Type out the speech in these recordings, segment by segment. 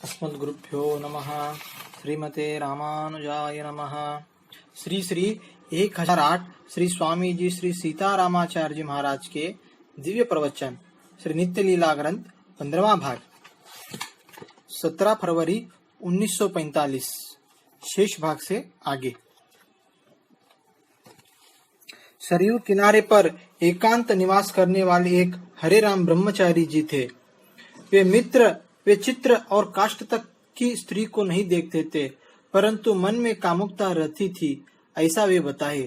अस्मद्गुरुभ्यो नमः। श्रीमते रामानुजाय नमः। श्री श्री 1008 श्री स्वामी जी श्री सीतारामाचार्य जी महाराज के दिव्य प्रवचन श्री नित्य लीला ग्रंथ 15वां भाग 17 फरवरी 1945 शेष भाग से आगे। सरयू किनारे पर एकांत निवास करने वाले एक हरे राम ब्रह्मचारी जी थे। वे चित्र और काष्ठ तक की स्त्री को नहीं देखते थे, परंतु मन में कामुकता रहती थी, ऐसा वे बताए।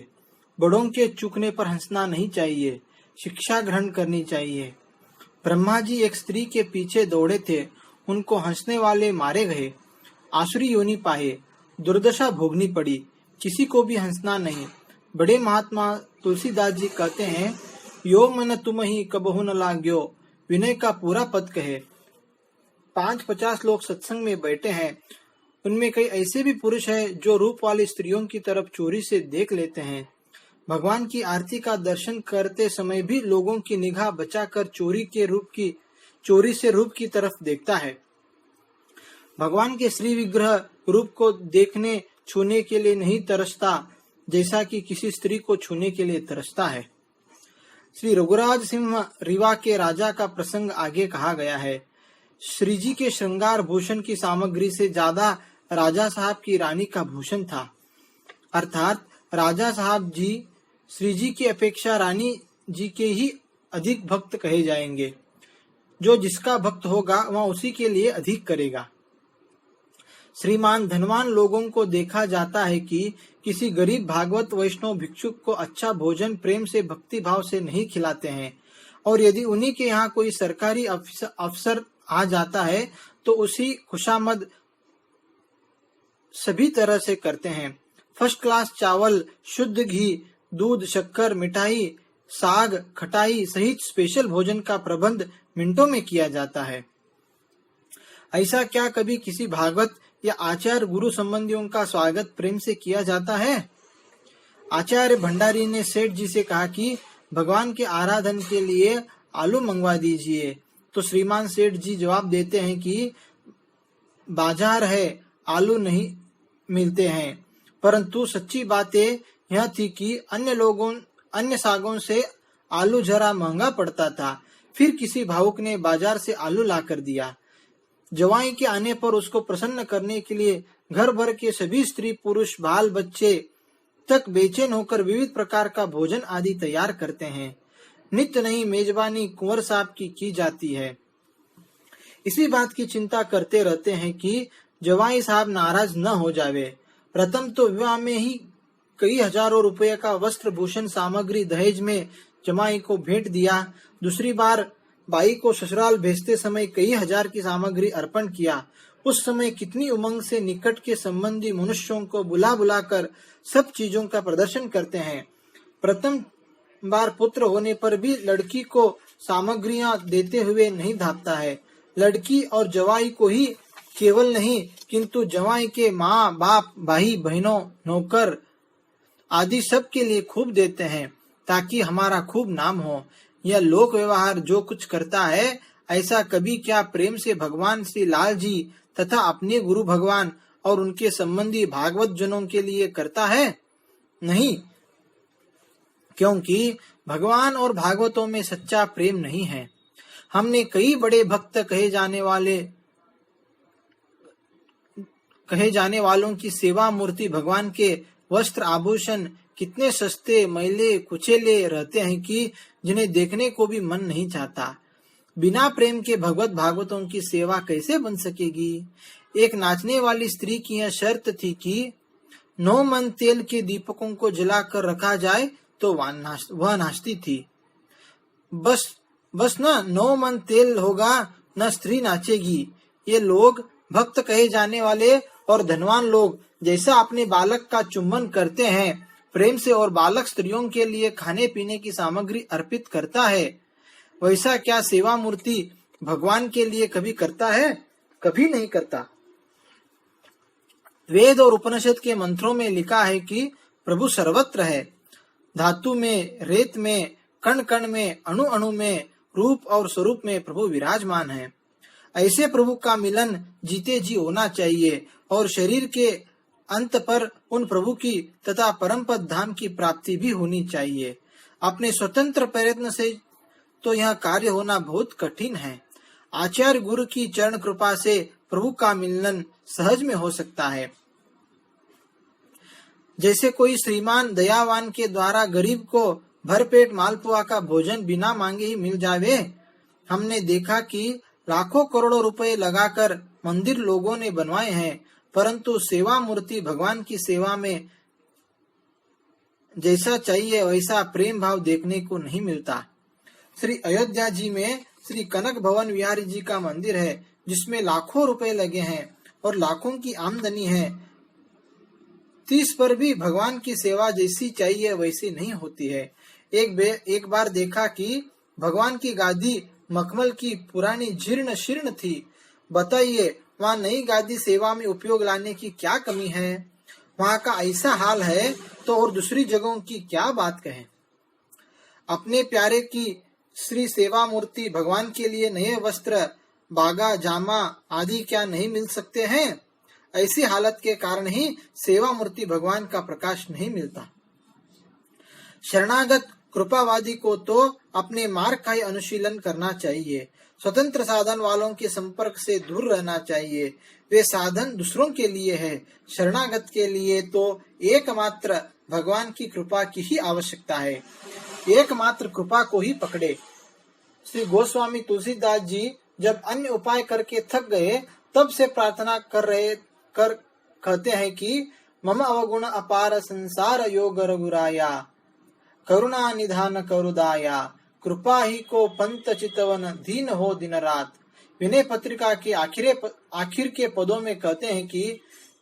बड़ों के चूकने पर हंसना नहीं चाहिए, शिक्षा ग्रहण करनी चाहिए। ब्रह्मा जी एक स्त्री के पीछे दौड़े थे, उनको हंसने वाले मारे गए, आसुरी योनि पाए, दुर्दशा भोगनी पड़ी, किसी को भी हंसना नहीं। बड़े महात्मा तुलसीदास जी कहते हैं, यो मन तुम ही कबहु न लाग्यो, विनय का पूरा पद कहे। 5-50 लोग सत्संग में बैठे हैं, उनमें कई ऐसे भी पुरुष हैं जो रूप वाली स्त्रियों की तरफ चोरी से देख लेते हैं। भगवान की आरती का दर्शन करते समय भी लोगों की निगाह बचाकर चोरी से रूप की तरफ देखता है। भगवान के श्री विग्रह रूप को देखने छूने के लिए नहीं तरसता, जैसा कि किसी स्त्री को छूने के लिए तरसता है। श्री रघुराज सिंह रीवा के राजा का प्रसंग आगे कहा गया है। श्री जी के श्रृंगार भूषण की सामग्री से ज्यादा राजा साहब की रानी का भूषण था, अर्थात राजा साहब जी श्री जी की अपेक्षा रानी जी के ही अधिक भक्त कहे जाएंगे। जो जिसका भक्त होगा वह उसी के लिए अधिक करेगा। श्रीमान धनवान लोगों को देखा जाता है कि किसी गरीब भागवत वैष्णव भिक्षुक को अच्छा भोजन प्रेम से भक्ति भाव से नहीं खिलाते हैं, और यदि उन्हीं के यहाँ कोई सरकारी अफसर आ जाता है तो उसी खुशामद सभी तरह से करते हैं। फर्स्ट क्लास चावल, शुद्ध घी, दूध, शक्कर, मिठाई, साग, खटाई सहित स्पेशल भोजन का प्रबंध मिनटों में किया जाता है। ऐसा क्या कभी किसी भागवत या आचार्य गुरु संबंधियों का स्वागत प्रेम से किया जाता है? आचार्य भंडारी ने सेठ जी से कहा कि भगवान के आराधन के लिए आलू मंगवा दीजिए, तो श्रीमान सेठ जी जवाब देते हैं कि बाजार है, आलू नहीं मिलते हैं। परंतु सच्ची बातें यह थी कि अन्य सागों से आलू जरा महंगा पड़ता था। फिर किसी भावुक ने बाजार से आलू ला कर दिया। जवाई के आने पर उसको प्रसन्न करने के लिए घर भर के सभी स्त्री पुरुष बाल बच्चे तक बेचैन होकर विविध प्रकार का भोजन आदि तैयार करते हैं। नित्य नई मेजबानी कुंवर साहब की जाती है। इसी बात की चिंता करते रहते हैं कि जवाई साहब नाराज न हो जावे। प्रथम तो विवाह में ही कई हजारों रुपए का वस्त्र भूषण सामग्री दहेज में जमाई को भेंट दिया। दूसरी बार बाई को ससुराल भेजते समय कई हजार की सामग्री अर्पण किया। उस समय कितनी उमंग से निकट के संबंधी मनुष्यों को बुला कर सब चीजों का प्रदर्शन करते हैं। प्रथम बार पुत्र होने पर भी लड़की को सामग्रियां देते हुए नहीं धापता है। लड़की और जवाई को ही केवल नहीं, किंतु जवाई के माँ बाप, भाई बहनों, नौकर आदि सब के लिए खूब देते हैं, ताकि हमारा खूब नाम हो। यह लोक व्यवहार जो कुछ करता है, ऐसा कभी क्या प्रेम से भगवान श्री लाल जी तथा अपने गुरु भगवान और उनके संबंधी भागवत जनों के लिए करता है? नहीं, क्योंकि भगवान और भागवतों में सच्चा प्रेम नहीं है। हमने कई बड़े भक्त कहे जाने वालों की सेवा मूर्ति भगवान के वस्त्र आभूषण कितने सस्ते, मैले, कुचेले रहते हैं कि जिन्हें देखने को भी मन नहीं चाहता। बिना प्रेम के भगवत भागवतों की सेवा कैसे बन सकेगी? एक नाचने वाली स्त्री की यह शर्त थी कि 9 मन तेल के दीपकों को जलाकर रखा जाए तो वह नाचती थी। बस न 9 मन तेल होगा न स्त्री नाचेगी। ये लोग भक्त कहे जाने वाले और धनवान लोग जैसा अपने बालक का चुम्बन करते हैं प्रेम से, और बालक स्त्रियों के लिए खाने पीने की सामग्री अर्पित करता है, वैसा क्या सेवा मूर्ति भगवान के लिए कभी करता है? कभी नहीं करता। वेद और उपनिषद के मंत्रों में लिखा है कि प्रभु सर्वत्र है। धातु में, रेत में, कण कण में, अणु अणु में, रूप और स्वरूप में प्रभु विराजमान है। ऐसे प्रभु का मिलन जीते जी होना चाहिए और शरीर के अंत पर उन प्रभु की तथा परम पद धाम की प्राप्ति भी होनी चाहिए। अपने स्वतंत्र प्रयत्न से तो यह कार्य होना बहुत कठिन है। आचार्य गुरु की चरण कृपा से प्रभु का मिलन सहज में हो सकता है। जैसे कोई श्रीमान दयावान के द्वारा गरीब को भरपेट मालपुआ का भोजन बिना मांगे ही मिल जावे। हमने देखा कि लाखों करोड़ों रुपए लगाकर मंदिर लोगों ने बनवाए हैं, परंतु सेवा मूर्ति भगवान की सेवा में जैसा चाहिए वैसा प्रेम भाव देखने को नहीं मिलता। श्री अयोध्या जी में श्री कनक भवन विहारी जी का मंदिर है, जिसमें लाखों रुपए लगे हैं और लाखों की आमदनी है। 30 पर भी भगवान की सेवा जैसी चाहिए वैसी नहीं होती है। एक बार देखा कि भगवान की गादी मखमल की पुरानी जीर्ण शीर्ण थी। बताइए वहाँ नई गादी सेवा में उपयोग लाने की क्या कमी है? वहाँ का ऐसा हाल है तो और दूसरी जगहों की क्या बात कहें। अपने प्यारे की श्री सेवा मूर्ति भगवान के लिए नए वस्त्र, बागा, जामा आदि क्या नहीं मिल सकते हैं? ऐसी हालत के कारण ही सेवा मूर्ति भगवान का प्रकाश नहीं मिलता। शरणागत कृपावादी को तो अपने मार्ग का ही अनुशीलन करना चाहिए। स्वतंत्र साधन वालों के संपर्क से दूर रहना चाहिए। वे साधन दूसरों के लिए है, शरणागत के लिए तो एकमात्र भगवान की कृपा की ही आवश्यकता है। एकमात्र कृपा को ही पकड़े। श्री गोस्वामी तुलसीदास जी जब अन्य उपाय करके थक गए, तब से प्रार्थना कहते हैं कि मम अवगुण अपार संसार योग रघुराया, करुणा निधान करुदाया, कृपा ही को पंत चितवन दीन हो दिन रात। विनय पत्रिका के आखिर के पदों में कहते हैं कि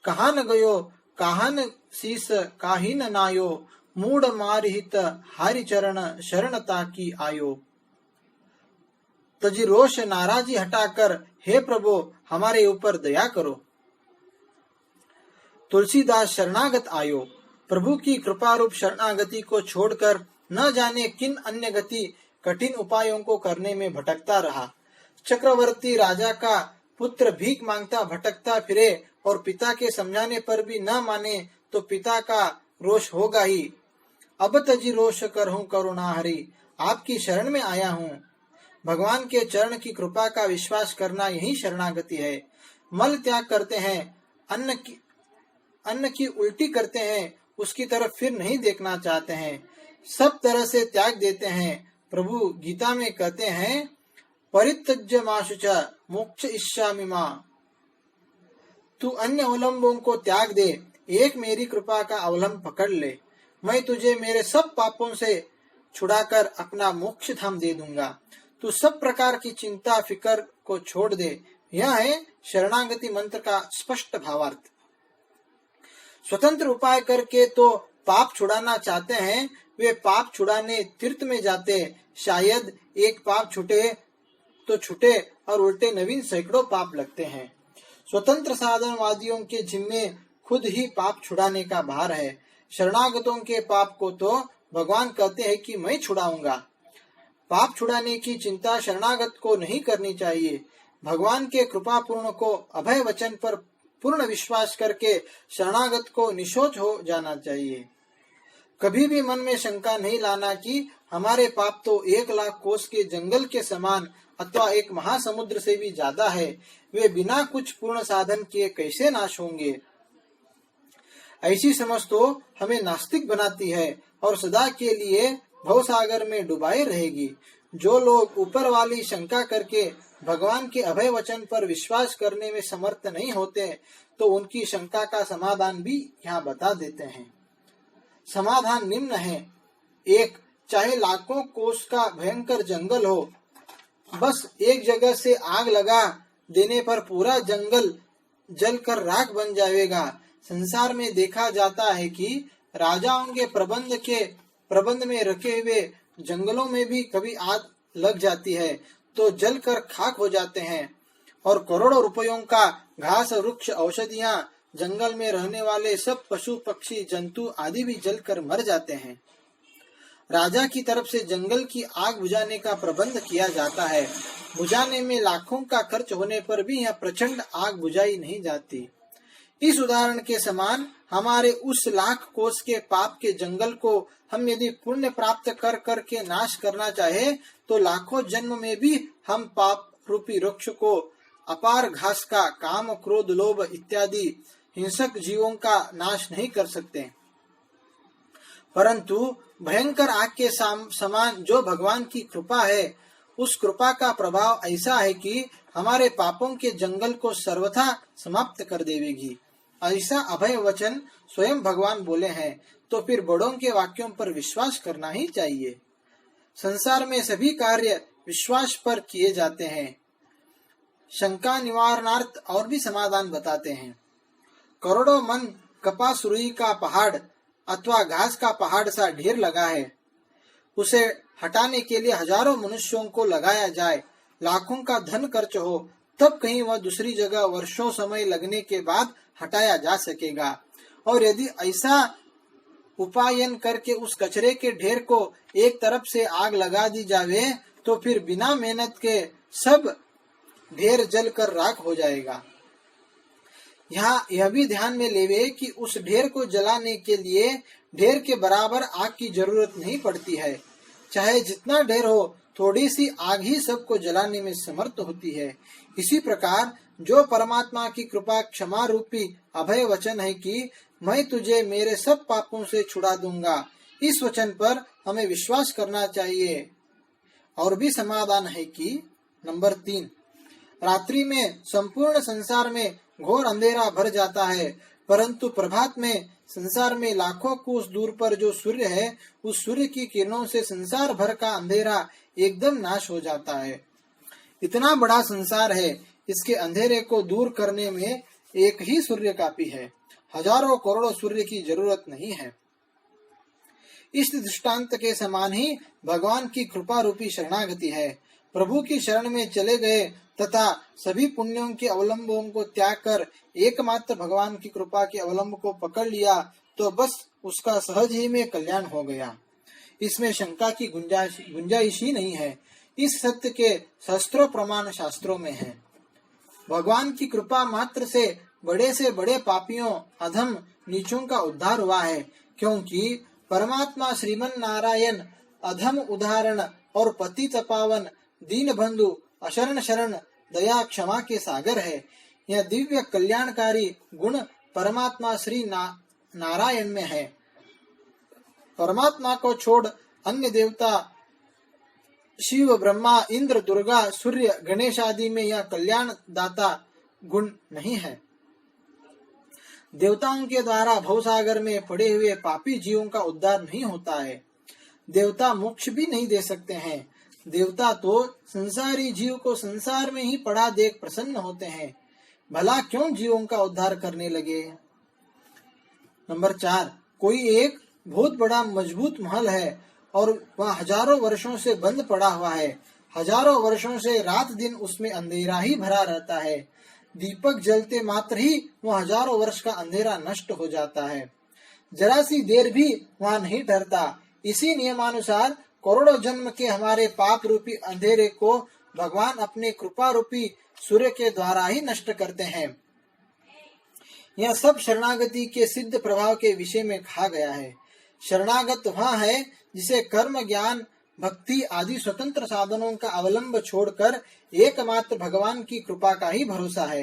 कहा न गयो काहन शीस काहि न नायो, मूड मारहित हारि चरण शरणता की आयो। तजी रोष नाराजी हटाकर हे प्रभु हमारे ऊपर दया करो। तुलसीदास शरणागत आयो। प्रभु की कृपा रूप शरणागति को छोड़कर न जाने किन अन्य गति कठिन उपायों को करने में भटकता रहा। चक्रवर्ती राजा का पुत्र भीख मांगता भटकता फिरे और पिता के समझाने पर भी न माने तो पिता का रोष होगा ही। अब तजी रोष करहूं करुणा हरि, आपकी शरण में आया हूँ। भगवान के चरण की कृपा का विश्वास करना यही शरणागति है। मल त्याग करते हैं, अन्न की उल्टी करते हैं, उसकी तरफ फिर नहीं देखना चाहते हैं, सब तरह से त्याग देते हैं। प्रभु गीता में कहते हैं परित्यज्य माशुच मोक्ष इष्यामि मां। तू अन्य अवलंबों को त्याग दे, एक मेरी कृपा का अवलंब पकड़ ले, मैं तुझे मेरे सब पापों से छुड़ाकर अपना मोक्ष धाम दे दूंगा। तू सब प्रकार की चिंता फिकर को छोड़ दे। यह है शरणागति मंत्र का स्पष्ट भावार्थ। स्वतंत्र उपाय करके तो पाप छुड़ाना चाहते हैं, वे पाप छुड़ाने तीर्थ में जाते, शायद एक पाप छूटे तो छूटे और उल्टे नवीन सैकड़ों पाप लगते हैं। स्वतंत्र साधनवादियों के जिम्मे खुद ही पाप छुड़ाने का भार है। शरणागतों के पाप को तो भगवान कहते हैं कि मैं छुड़ाऊंगा। पाप छुड़ाने की चिंता शरणागत को नहीं करनी चाहिए। भगवान के कृपा पूर्ण को अभय वचन पर पूर्ण विश्वास करके शरणागत को निशोच हो जाना चाहिए। कभी भी मन में शंका नहीं लाना कि हमारे पाप तो 1,00,000 कोस के जंगल के समान अथवा एक महासमुद्र से भी ज्यादा है, वे बिना कुछ पूर्ण साधन किए कैसे नाश होंगे। ऐसी समझ तो हमें नास्तिक बनाती है और सदा के लिए भवसागर में डुबाए रहेगी। जो लोग ऊपर वाली शंका करके भगवान के अभय वचन पर विश्वास करने में समर्थ नहीं होते, तो उनकी शंका का समाधान भी यहाँ बता देते हैं। समाधान निम्न है। एक, चाहे लाखों कोस का भयंकर जंगल हो, बस एक जगह से आग लगा देने पर पूरा जंगल जलकर राख बन जाएगा। संसार में देखा जाता है कि राजाओं के प्रबंध में रखे हुए जंगलों में भी कभी आग लग जाती है तो जलकर खाक हो जाते हैं, और करोड़ों रुपयों का घास, वृक्ष, औषधियां, जंगल में रहने वाले सब पशु पक्षी जंतु आदि भी जलकर मर जाते हैं। राजा की तरफ से जंगल की आग बुझाने का प्रबंध किया जाता है। बुझाने में लाखों का खर्च होने पर भी यह प्रचंड आग बुझाई नहीं जाती। इस उदाहरण के समान हमारे उस लाख कोस के पाप के जंगल को हम यदि पुण्य प्राप्त कर करके नाश करना चाहे तो लाखों जन्म में भी हम पाप रूपी वृक्ष को, अपार घास का, काम, क्रोध, लोभ इत्यादि हिंसक जीवों का नाश नहीं कर सकते। परंतु भयंकर आग के समान जो भगवान की कृपा है, उस कृपा का प्रभाव ऐसा है कि हमारे पापों के जंगल को सर्वथा समाप्त कर देवेगी। ऐसा अभय वचन स्वयं भगवान बोले हैं, तो फिर बड़ों के वाक्यों पर विश्वास करना ही चाहिए। संसार में सभी कार्य विश्वास पर किए जाते हैं। शंका निवारणार्थ और भी समाधान बताते हैं। करोड़ों मन कपास रुई का पहाड़ अथवा घास का पहाड़ सा ढेर लगा है, उसे हटाने के लिए हजारों मनुष्यों को लगाया जाए, लाखों का धन खर्च हो, तब कहीं वह दूसरी जगह वर्षों समय लगने के बाद हटाया जा सकेगा। और यदि ऐसा उपायन करके उस कचरे के ढेर को एक तरफ से आग लगा दी जावे तो फिर बिना मेहनत के सब ढेर जलकर राख हो जाएगा। यहाँ यह भी ध्यान में लेवे कि उस ढेर को जलाने के लिए ढेर के बराबर आग की जरूरत नहीं पड़ती है। चाहे जितना ढेर हो, थोड़ी सी आग ही सबको जलाने में समर्थ होती है। इसी प्रकार जो परमात्मा की कृपा क्षमा रूपी अभय वचन है कि मैं तुझे मेरे सब पापों से छुड़ा दूंगा, इस वचन पर हमें विश्वास करना चाहिए। और भी समाधान है कि नंबर 3, रात्रि में संपूर्ण संसार में घोर अंधेरा भर जाता है, परंतु प्रभात में संसार में लाखों कोस दूर पर जो सूर्य है, उस सूर्य की किरणों से संसार भर का अंधेरा एकदम नाश हो जाता है। इतना बड़ा संसार है, इसके अंधेरे को दूर करने में एक ही सूर्य काफी है, हजारों करोड़ों सूर्य की जरूरत नहीं है। इस दृष्टांत के समान ही भगवान की कृपा रूपी शरणागति है। प्रभु की शरण में चले गए तथा सभी पुण्यों के अवलंबों को त्याग कर एकमात्र भगवान की कृपा के अवलंब को पकड़ लिया तो बस उसका सहज ही में कल्याण हो गया। इसमें शंका की गुंजाइश ही नहीं है। इस सत्य के सहस्त्रों प्रमाण शास्त्रों में है। भगवान की कृपा मात्र से बड़े पापियों, अधम, नीचों का उद्धार हुआ है, क्योंकि परमात्मा श्रीमन नारायण अधम उदाहरण और पतित पावन, दीन बंधु, अशरण शरण, दया क्षमा के सागर है। यह दिव्य कल्याणकारी गुण परमात्मा श्री नारायण में है। परमात्मा को छोड़ अन्य देवता शिव, ब्रह्मा, इंद्र, दुर्गा, सूर्य, गणेश आदि में यह कल्याण दाता गुण नहीं है। देवताओं के द्वारा भवसागर में पड़े हुए पापी जीवों का उद्धार नहीं होता है। देवता मोक्ष भी नहीं दे सकते हैं। देवता तो संसारी जीव को संसार में ही पड़ा देख प्रसन्न होते हैं, भला क्यों जीवों का उद्धार करने लगे। नंबर 4, कोई एक बहुत बड़ा मजबूत महल है और वह हजारों वर्षों से बंद पड़ा हुआ है। हजारों वर्षों से रात दिन उसमें अंधेरा ही भरा रहता है। दीपक जलते मात्र ही वह हजारों वर्ष का अंधेरा नष्ट हो जाता है। जरा सी देर भी वहाँ नहीं ठहरता। इसी नियमानुसार करोड़ों जन्म के हमारे पाप रूपी अंधेरे को भगवान अपने कृपा रूपी सूर्य के द्वारा ही नष्ट करते हैं। यह सब शरणागति के सिद्ध प्रभाव के विषय में कहा गया है। शरणागत वह है जिसे कर्म, ज्ञान, भक्ति आदि स्वतंत्र साधनों का अवलंब छोड़कर एकमात्र भगवान की कृपा का ही भरोसा है।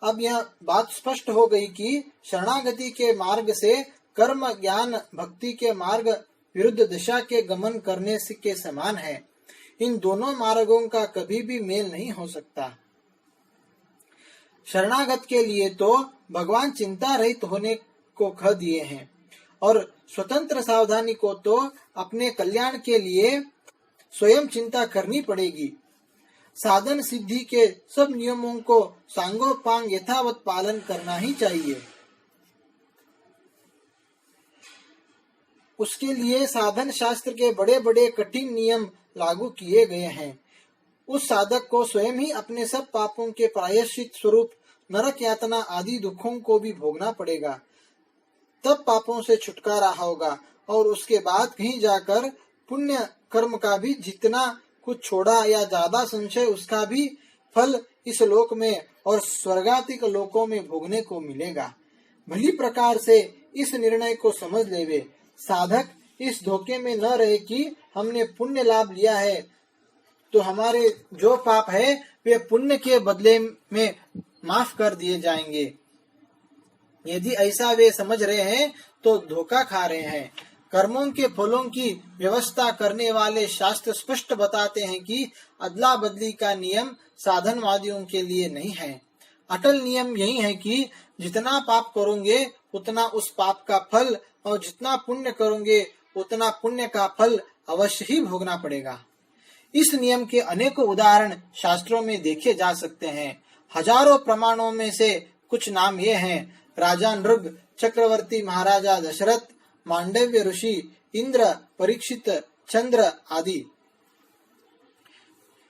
अब यह बात स्पष्ट हो गई कि शरणागति के मार्ग से कर्म, ज्ञान, भक्ति के मार्ग विरुद्ध दिशा के गमन करने के समान है। इन दोनों मार्गों का कभी भी मेल नहीं हो सकता। शरणागत के लिए तो भगवान चिंता रहित होने को कह दिए हैं और स्वतंत्र सावधानी को तो अपने कल्याण के लिए स्वयं चिंता करनी पड़ेगी। साधन सिद्धि के सब नियमों को सांगोपांग यथावत पालन करना ही चाहिए। उसके लिए साधन शास्त्र के बड़े बड़े कठिन नियम लागू किए गए हैं। उस साधक को स्वयं ही अपने सब पापों के प्रायश्चित स्वरूप नरक यातना आदि दुखों को भी भोगना पड़ेगा, तब पापों से छुटकारा होगा और उसके बाद कहीं जाकर पुण्य कर्म का भी जितना कुछ छोड़ा या ज्यादा संशय उसका भी फल इस लोक में और स्वर्गातिक लोकों में भोगने को मिलेगा। भली प्रकार से इस निर्णय को समझ लेवे। साधक इस धोखे में न रहे कि हमने पुण्य लाभ लिया है तो हमारे जो पाप है वे पुण्य के बदले में माफ कर दिए जाएंगे। यदि ऐसा वे समझ रहे हैं तो धोखा खा रहे हैं। कर्मों के फलों की व्यवस्था करने वाले शास्त्र स्पष्ट बताते हैं कि अदला बदली का नियम साधनवादियों के लिए नहीं है। अटल नियम यही है कि जितना पाप करोगे उतना उस पाप का फल और जितना पुण्य करोगे उतना पुण्य का फल अवश्य ही भोगना पड़ेगा। इस नियम के अनेकों उदाहरण शास्त्रों में देखे जा सकते हैं। हजारों प्रमाणों में से कुछ नाम ये हैं: राजा नृग, चक्रवर्ती महाराजा दशरथ, मांडव्य ऋषि, इंद्र, परीक्षित, चंद्र आदि।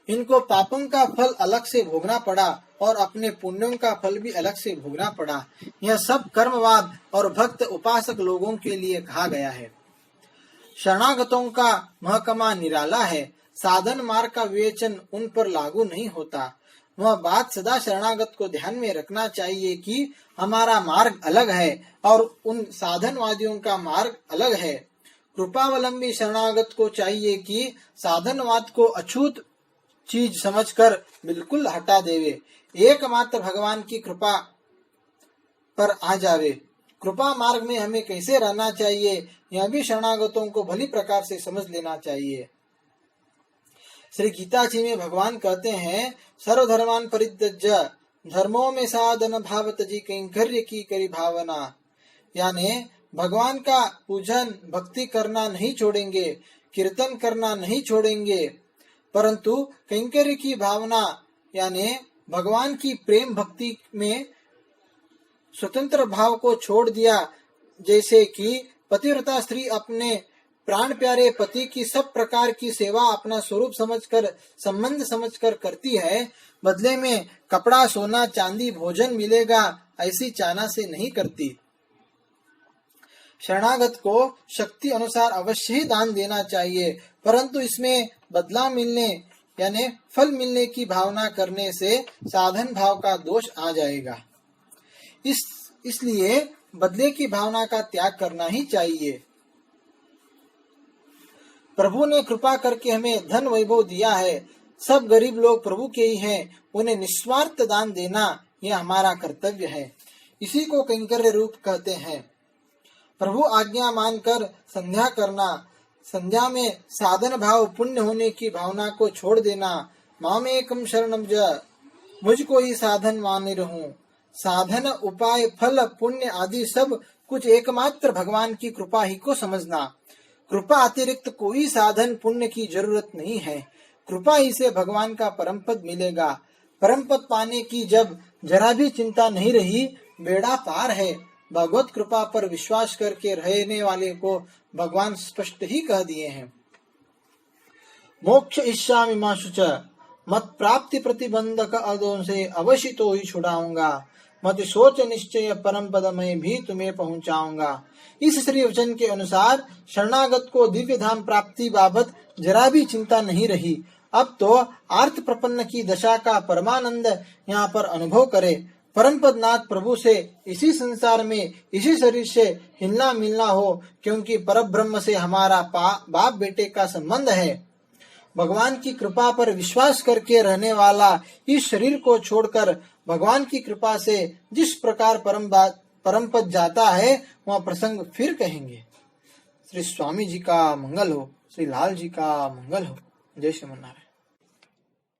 इनको पापों का फल अलग से भोगना पड़ा और अपने पुण्यों का फल भी अलग से भोगना पड़ा। यह सब कर्मवाद और भक्त उपासक लोगों के लिए कहा गया है। शरणागतों का महकमा निराला है। साधन मार्ग का विवेचन उन पर लागू नहीं होता। वह बात सदा शरणागत को ध्यान में रखना चाहिए कि हमारा मार्ग अलग है और उन साधनवादियों का मार्ग अलग है। कृपावलंबी शरणागत को चाहिए कि साधनवाद को अछूत चीज समझकर बिल्कुल हटा देवे, एकमात्र भगवान की कृपा पर आ जावे। कृपा मार्ग में हमें कैसे रहना चाहिए यह भी शरणागतों को भली प्रकार से समझ लेना चाहिए। श्री गीता जी में भगवान कहते हैं, सर्वधर्मान परित्यज्य धर्मों में साधन भावत जी कैंकर्य की करी भावना। यानी भगवान का पूजन भक्ति करना नहीं छोड़ेंगे, कीर्तन करना नहीं छोड़ेंगे, परंतु कैंकर्य की भावना यानी भगवान की प्रेम भक्ति में स्वतंत्र भाव को छोड़ दिया। जैसे कि पतिव्रता स्त्री अपने प्राण प्यारे पति की सब प्रकार की सेवा अपना स्वरूप समझकर, संबंध समझकर करती है, बदले में कपड़ा, सोना, चांदी, भोजन मिलेगा ऐसी चाहना से नहीं करती। शरणागत को शक्ति अनुसार अवश्य ही दान देना चाहिए, परंतु इसमें बदला मिलने यानी फल मिलने की भावना करने से साधन भाव का दोष आ जाएगा। इसलिए बदले की भावना का त्याग करना ही चाहिए। प्रभु ने कृपा करके हमें धन वैभव दिया है। सब गरीब लोग प्रभु के ही हैं, उन्हें निस्वार्थ दान देना यह हमारा कर्तव्य है। इसी को कैंकर्य रूप कहते हैं। प्रभु आज्ञा मानकर संध्या करना, संध्या में साधन भाव पुण्य होने की भावना को छोड़ देना। मामेकम शरणम ज, मुझको ही साधन माने रहूं। साधन, उपाय, फल, पुण्य आदि सब कुछ एकमात्र भगवान की कृपा ही को समझना। कृपा अतिरिक्त कोई साधन पुण्य की जरूरत नहीं है। कृपा ही से भगवान का परम पद मिलेगा। परम पद पाने की जब जरा भी चिंता नहीं रही, बेड़ा पार है। भगवत कृपा पर विश्वास करके रहने वाले को भगवान स्पष्ट ही कह दिए हैं, मोक्ष इच्छामि मा शुच, मत प्राप्ति प्रतिबंधक अदों से अवश्य तो ही छुड़ाऊंगा। मत सोच निश्चय परम पद में भी तुम्हें पहुंचाऊंगा। इस श्री वचन के अनुसार शरणागत को दिव्य धाम प्राप्ति बाबत जरा भी चिंता नहीं रही। अब तो आर्त प्रपन्न की दशा का परमानंद यहाँ पर अनुभव करे। परम पदनाथ प्रभु से इसी संसार में इसी शरीर से हिलना मिलना हो, क्योंकि परब्रह्म से हमारा बाप बेटे का संबंध है। भगवान की कृपा पर विश्वास करके रहने वाला इस शरीर को छोड़कर भगवान की कृपा से जिस प्रकार परम पद जाता है वह प्रसंग फिर कहेंगे। श्री स्वामी जी का मंगल हो, श्री लाल जी का मंगल हो। जय श्री नारायण।